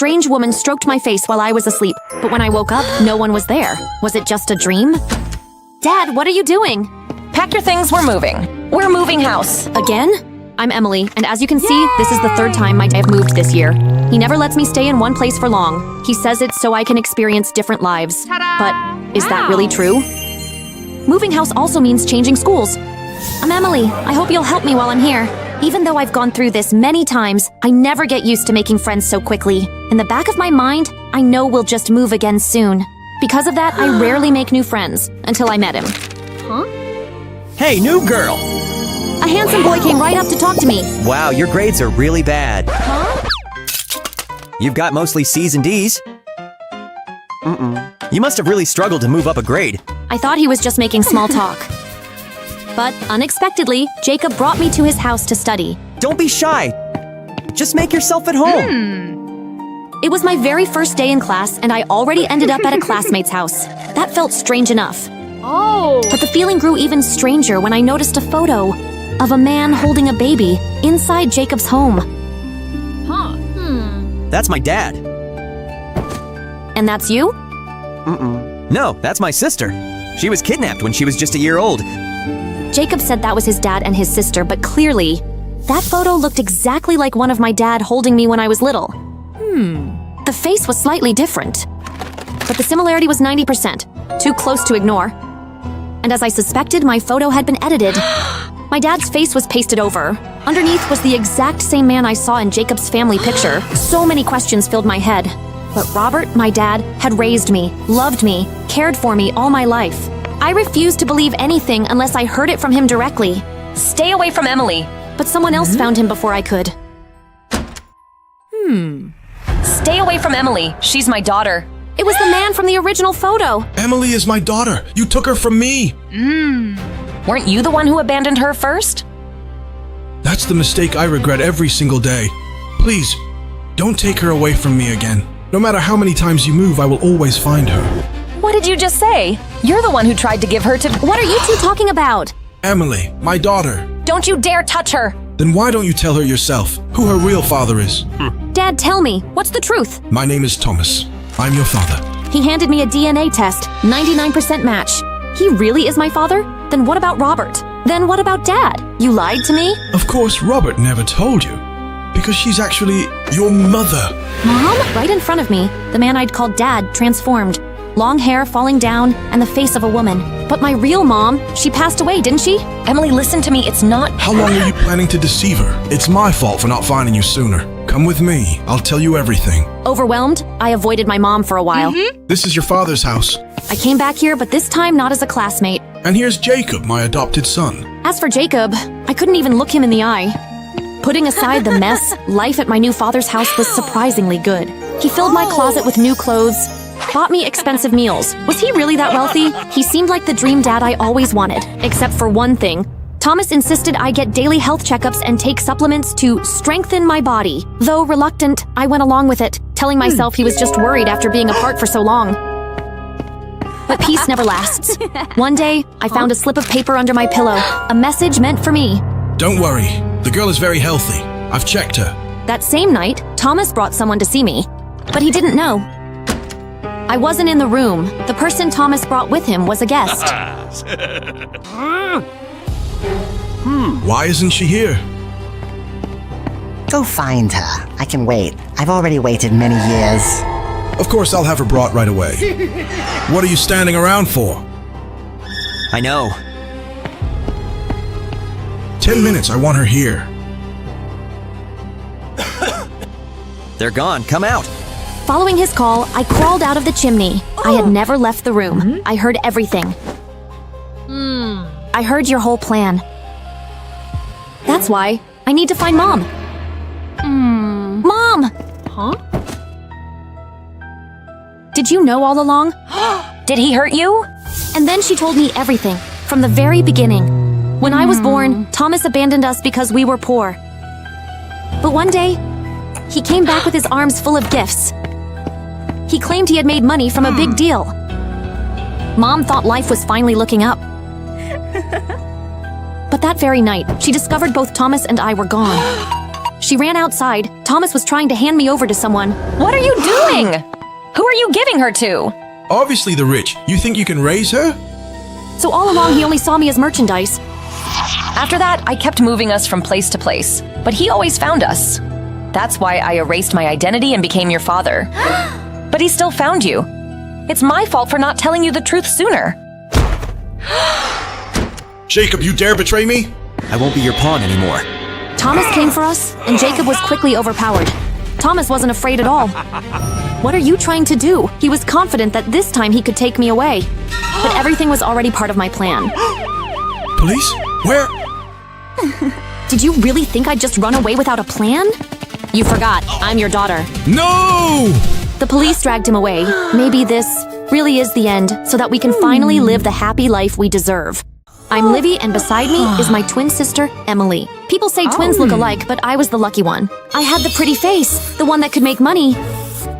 strange woman stroked my face while I was asleep, but when I woke up, no one was there. Was it just a dream? Dad, what are you doing? Pack your things, we're moving. We're moving house. Again? I'm Emily, and as you can see, this is the third time I have moved this year. He never lets me stay in one place for long. He says it's so I can experience different lives. But is that really true? Moving house also means changing schools. I'm Emily. I hope you'll help me while I'm here. Even though I've gone through this many times, I never get used to making friends so quickly. In the back of my mind, I know we'll just move again soon. Because of that, I rarely make new friends until I met him. Hey, new girl! A handsome boy came right up to talk to me. Wow, your grades are really bad. You've got mostly C's and D's. You must have really struggled to move up a grade. I thought he was just making small talk. But unexpectedly, Jacob brought me to his house to study. Don't be shy. Just make yourself at home. It was my very first day in class, and I already ended up at a classmate's house. That felt strange enough. But the feeling grew even stranger when I noticed a photo of a man holding a baby inside Jacob's home. That's my dad. And that's you? No, that's my sister. She was kidnapped when she was just a year old. Jacob said that was his dad and his sister, but clearly, that photo looked exactly like one of my dad holding me when I was little. The face was slightly different, but the similarity was 90%, too close to ignore. And as I suspected, my photo had been edited. My dad's face was pasted over. Underneath was the exact same man I saw in Jacob's family picture. So many questions filled my head. But Robert, my dad, had raised me, loved me, cared for me all my life. I refused to believe anything unless I heard it from him directly. Stay away from Emily. But someone else found him before I could. Stay away from Emily. She's my daughter. It was the man from the original photo. Emily is my daughter. You took her from me. Weren't you the one who abandoned her first? That's the mistake I regret every single day. Please, don't take her away from me again. No matter how many times you move, I will always find her. What did you just say? You're the one who tried to give her to— What are you two talking about? Emily, my daughter. Don't you dare touch her! Then why don't you tell her yourself who her real father is? Dad, tell me, what's the truth? My name is Thomas. I'm your father. He handed me a DNA test, 99% match. He really is my father? Then what about Robert? Then what about Dad? You lied to me? Of course, Robert never told you. Because she's actually your mother. Mom? Right in front of me, the man I'd called Dad transformed. Long hair falling down and the face of a woman. But my real mom, she passed away, didn't she? Emily, listen to me, it's not— How long are you planning to deceive her? It's my fault for not finding you sooner. Come with me. I'll tell you everything. Overwhelmed, I avoided my mom for a while. This is your father's house. I came back here, but this time not as a classmate. And here's Jacob, my adopted son. As for Jacob, I couldn't even look him in the eye. Putting aside the mess, life at my new father's house was surprisingly good. He filled my closet with new clothes, bought me expensive meals. Was he really that wealthy? He seemed like the dream dad I always wanted, except for one thing. Thomas insisted I get daily health checkups and take supplements to strengthen my body. Though reluctant, I went along with it, telling myself he was just worried after being apart for so long. But peace never lasts. One day, I found a slip of paper under my pillow, a message meant for me. Don't worry. The girl is very healthy. I've checked her. That same night, Thomas brought someone to see me, but he didn't know. I wasn't in the room. The person Thomas brought with him was a guest. Why isn't she here? Go find her. I can wait. I've already waited many years. Of course, I'll have her brought right away. What are you standing around for? I know. 10 minutes, I want her here. They're gone. Come out. Following his call, I crawled out of the chimney. I had never left the room. I heard everything. I heard your whole plan. That's why I need to find Mom. Mom! Did you know all along? Did he hurt you? And then she told me everything, from the very beginning. When I was born, Thomas abandoned us because we were poor. But one day, he came back with his arms full of gifts. He claimed he had made money from a big deal. Mom thought life was finally looking up. But that very night, she discovered both Thomas and I were gone. She She ran outside. Thomas was trying to hand me over to someone. What are you doing? Who are you giving her to? Obviously the rich. You think you can raise her? So all along, he only saw me as merchandise. After that, I kept moving us from place to place, but he always found us. That's why I erased my identity and became your father. But he still found you. It's my fault for not telling you the truth sooner. Jacob, you dare betray me? I won't be your pawn anymore. Thomas came for us, and Jacob was quickly overpowered. Thomas wasn't afraid at all. What are you trying to do? He was confident that this time he could take me away. But everything was already part of my plan. Police? Where? Did you really think I'd just run away without a plan? You forgot. I'm your daughter. No! The police dragged him away. Maybe this really is the end, so that we can finally live the happy life we deserve. I'm Livy, and beside me is my twin sister, Emily. People say twins look alike, but I was the lucky one. I had the pretty face, the one that could make money.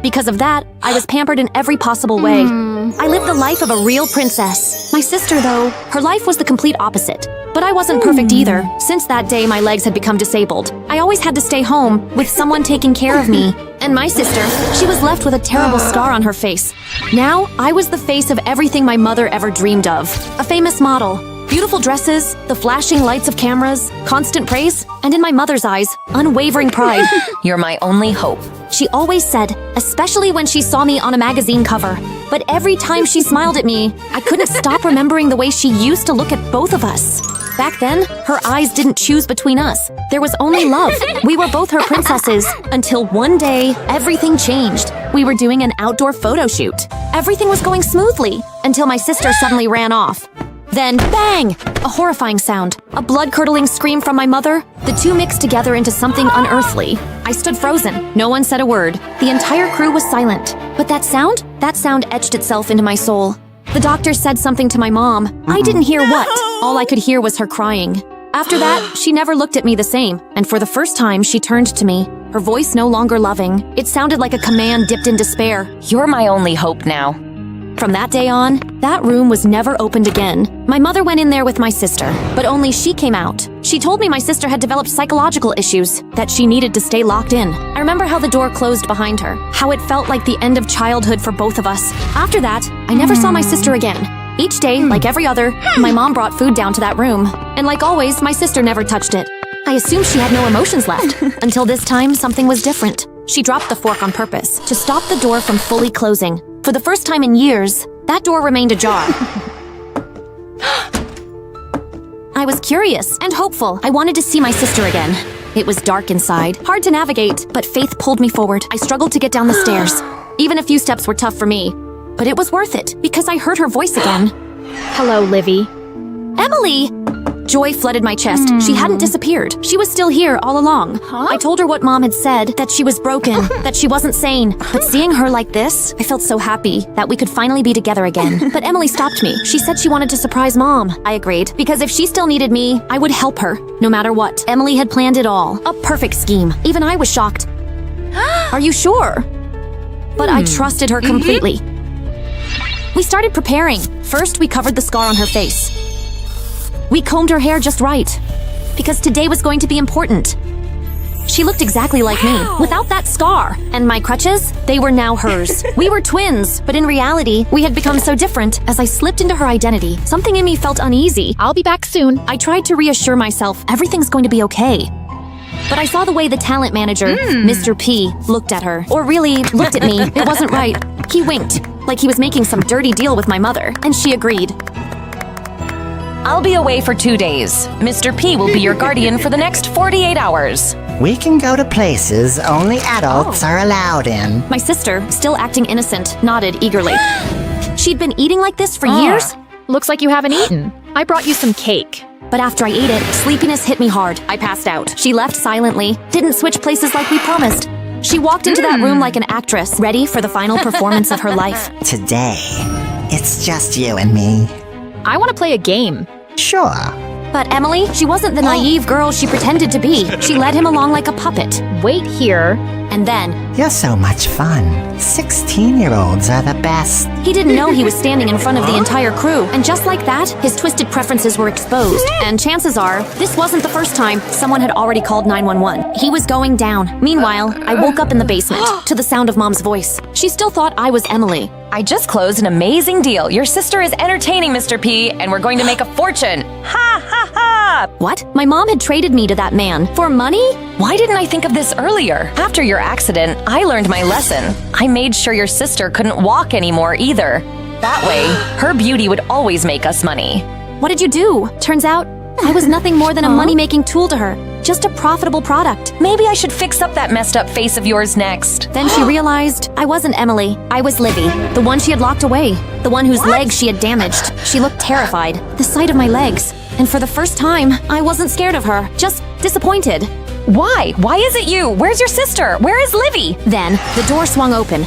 Because of that, I was pampered in every possible way. I lived the life of a real princess. My sister, though, her life was the complete opposite. But I wasn't perfect either. Since that day, my legs had become disabled. I always had to stay home, with someone taking care of me. And my sister, she was left with a terrible scar on her face. Now, I was the face of everything my mother ever dreamed of. A famous model. Beautiful dresses, the flashing lights of cameras, constant praise, and in my mother's eyes, unwavering pride. You're my only hope. She always said, especially when she saw me on a magazine cover. But every time she smiled at me, I couldn't stop remembering the way she used to look at both of us. Back then, her eyes didn't choose between us. There was only love. We were both her princesses. Until one day, everything changed. We were doing an outdoor photo shoot. Everything was going smoothly, until my sister suddenly ran off. Then, bang! A horrifying sound. A blood-curdling scream from my mother. The two mixed together into something unearthly. I stood frozen. No one said a word. The entire crew was silent. But that sound etched itself into my soul. The doctor said something to my mom. I didn't hear what. All I could hear was her crying. After that, she never looked at me the same. And for the first time, she turned to me. Her voice no longer loving. It sounded like a command dipped in despair. You're my only hope now. From that day on, that room was never opened again. My mother went in there with my sister, but only she came out. She told me my sister had developed psychological issues, that she needed to stay locked in. I remember how the door closed behind her, how it felt like the end of childhood for both of us. After that, I never saw my sister again. Each day, like every other, my mom brought food down to that room. And like always, my sister never touched it. I assumed she had no emotions left, until this time something was different. She dropped the fork on purpose, to stop the door from fully closing. For the first time in years, that door remained ajar. I was curious and hopeful. I wanted to see my sister again. It was dark inside, hard to navigate, but faith pulled me forward. I struggled to get down the stairs. Even a few steps were tough for me, but it was worth it because I heard her voice again. Hello, Livy. Emily! Joy flooded my chest. She hadn't disappeared. She was still here all along. I told her what Mom had said, that she was broken, that she wasn't sane. But seeing her like this, I felt so happy that we could finally be together again. But Emily stopped me. She said she wanted to surprise Mom. I agreed, because if she still needed me, I would help her, no matter what. Emily had planned it all. A perfect scheme. Even I was shocked. Are you sure? But I trusted her completely. We started preparing. First, we covered the scar on her face. We combed her hair just right, because today was going to be important. She looked exactly like me, without that scar. And my crutches, they were now hers. We were twins, but in reality, we had become so different. As I slipped into her identity, something in me felt uneasy. I'll be back soon. I tried to reassure myself everything's going to be okay. But I saw the way the talent manager, Mr. P, looked at her. Or really, looked at me. It wasn't right. He winked, like he was making some dirty deal with my mother, and she agreed. I'll be away for 2 days. Mr. P will be your guardian for the next 48 hours. We can go to places only adults are allowed in. My sister, still acting innocent, nodded eagerly. She'd been eating like this for years? Looks like you haven't eaten. I brought you some cake. But after I ate it, sleepiness hit me hard. I passed out. She left silently, didn't switch places like we promised. She walked into that room like an actress, ready for the final performance of her life. Today, it's just you and me. I want to play a game. Sure. But Emily, she wasn't the naive girl she pretended to be. She led him along like a puppet. Wait here. And then, You're so much fun. 16-year-olds are the best. he didn't know he was standing in front of the entire crew. And just like that, his twisted preferences were exposed. And chances are, this wasn't the first time someone had already called 911. He was going down. Meanwhile, I woke up in the basement to the sound of Mom's voice. She still thought I was Emily. I just closed an amazing deal. Your sister is entertaining, Mr. P, and we're going to make a fortune. Ha ha ha! What? My mom had traded me to that man. For money? Why didn't I think of this earlier? After your accident, I learned my lesson. I made sure your sister couldn't walk anymore either. That way, her beauty would always make us money. What did you do? Turns out, I was nothing more than a money-making tool to her. Just a profitable product. Maybe I should fix up that messed up face of yours next. Then she realized I wasn't Emily. I was Livy, the one she had locked away, the one whose legs she had damaged. She looked terrified. The sight of my legs. And for the first time, I wasn't scared of her, just disappointed. Why? Why is it you? Where's your sister? Where is Livy? Then, the door swung open.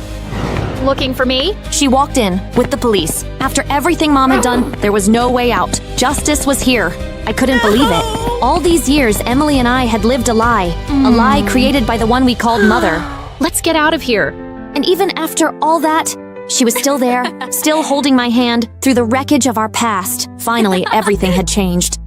Looking for me? She walked in with the police. After everything Mom had done, there was no way out. Justice was here. I couldn't believe it. All these years, Emily and I had lived a lie created by the one we called Mother. Let's get out of here. And even after all that, she was still there, still holding my hand through the wreckage of our past. Finally, everything had changed.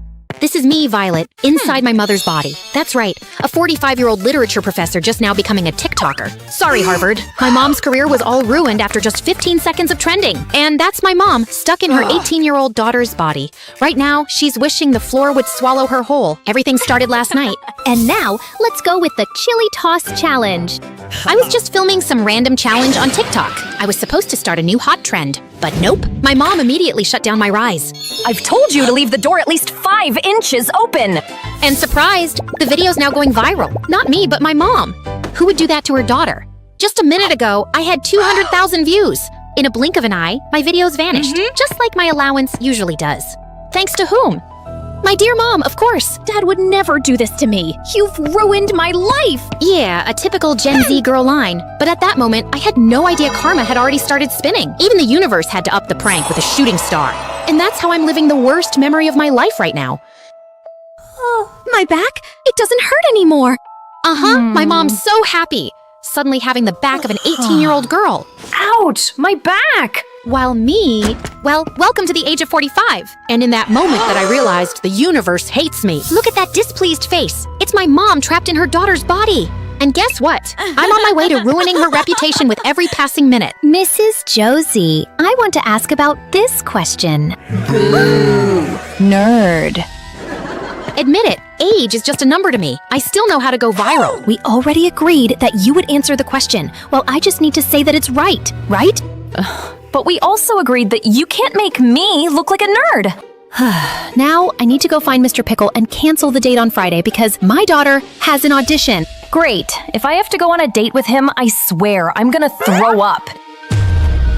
This is me, Violet, inside my mother's body. That's right, a 45-year-old literature professor just now becoming a TikToker. Sorry, Harvard. My mom's career was all ruined after just 15 seconds of trending. And that's my mom, stuck in her 18-year-old daughter's body. Right now, she's wishing the floor would swallow her whole. Everything started last night. And now, let's go with the chili toss challenge. I was just filming some random challenge on TikTok. I was supposed to start a new hot trend. But nope, my mom immediately shut down my rise. I've told you to leave the door at least 5 inches open. And surprised, the video's now going viral. Not me, but my mom. Who would do that to her daughter? Just a minute ago, I had 200,000 views. In a blink of an eye, my videos vanished, just like my allowance usually does. Thanks to whom? My dear mom, of course. Dad would never do this to me. You've ruined my life. Yeah, a typical Gen Z girl line. But at that moment, I had no idea karma had already started spinning. Even the universe had to up the prank with a shooting star. And that's how I'm living the worst memory of my life right now. Oh, my back? It doesn't hurt anymore. My mom's so happy. Suddenly having the back of an 18-year-old girl. Ouch, my back. While me, well, welcome to the age of 45. And in that moment that I realized the universe hates me. Look at that displeased face. It's my mom trapped in her daughter's body. And guess what? I'm on my way to ruining her reputation with every passing minute. Mrs. Josie, I want to ask about this question. Nerd. Admit it, age is just a number to me. I still know how to go viral. We already agreed that you would answer the question. Well, I just need to say that it's right, right? But we also agreed that you can't make me look like a nerd. Now, I need to go find Mr. Pickle and cancel the date on Friday because my daughter has an audition. Great. If I have to go on a date with him, I swear I'm gonna throw up.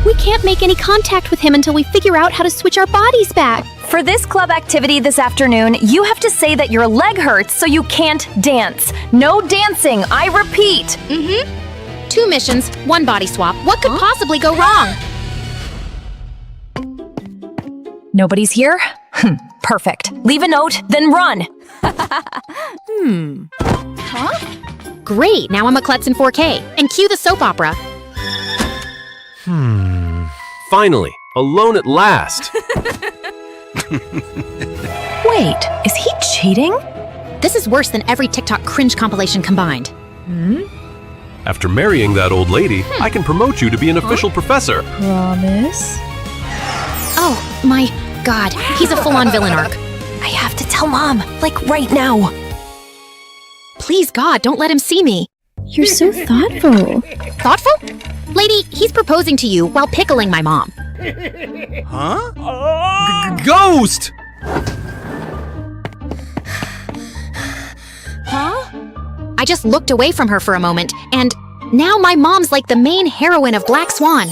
We can't make any contact with him until we figure out how to switch our bodies back. For this club activity this afternoon, you have to say that your leg hurts so you can't dance. No dancing, I repeat. 2 missions, 1 body swap. What could possibly go wrong? Nobody's here? Perfect. Leave a note, then run. Great, now I'm a klutz in 4K. And cue the soap opera. Finally, alone at last. Wait, is he cheating? This is worse than every TikTok cringe compilation combined. After marrying that old lady, I can promote you to be an official professor. Promise? Oh, my God, he's a full-on villain arc. I have to tell Mom, like right now. Please, God, don't let him see me. You're so thoughtful. Thoughtful? Lady, he's proposing to you while pickling my mom. Ghost! I just looked away from her for a moment, and now my mom's like the main heroine of Black Swan.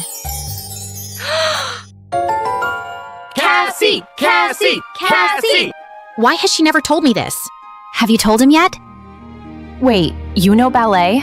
Cassie! Cassie! Cassie! Why has she never told me this? Have you told him yet? Wait, you know ballet?